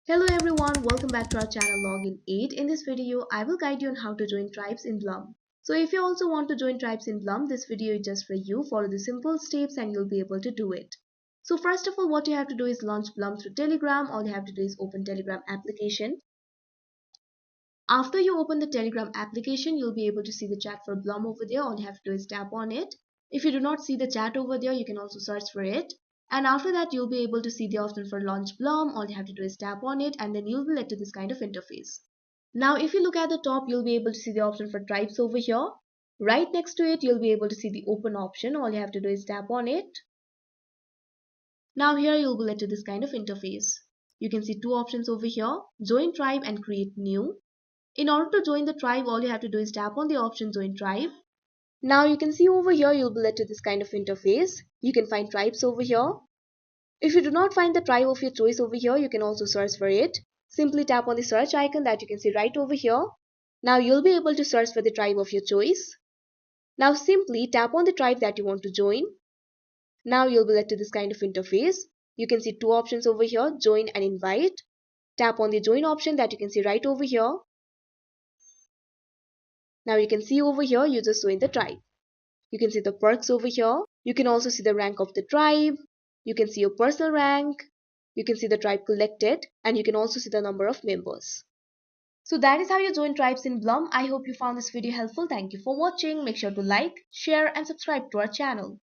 Hello everyone, welcome back to our channel Login 8. In this video, I will guide you on how to join tribes in Blum. So if you also want to join tribes in Blum, this video is just for you. Follow the simple steps and you'll be able to do it. So first of all, what you have to do is launch Blum through Telegram. All you have to do is open Telegram application. After you open the Telegram application, you'll be able to see the chat for Blum over there. All you have to do is tap on it. If you do not see the chat over there, you can also search for it. And after that, you'll be able to see the option for launch Blum. All you have to do is tap on it and then you'll be led to this kind of interface. Now, if you look at the top, you'll be able to see the option for tribes over here. Right next to it, you'll be able to see the open option. All you have to do is tap on it. Now here you'll be led to this kind of interface. You can see two options over here, join tribe and create new. In order to join the tribe, all you have to do is tap on the option join tribe. Now you can see over here you'll be led to this kind of interface. You can find tribes over here. If you do not find the tribe of your choice over here, you can also search for it. Simply tap on the search icon that you can see right over here. Now you'll be able to search for the tribe of your choice. Now simply tap on the tribe that you want to join. Now you'll be led to this kind of interface. You can see two options over here, join and invite. Tap on the join option that you can see right over here. Now you can see over here you just joined the tribe. You can see the perks over here. You can also see the rank of the tribe. You can see your personal rank. You can see the tribe collected and you can also see the number of members. So that is how you join tribes in Blum. I hope you found this video helpful. Thank you for watching. Make sure to like, share and subscribe to our channel.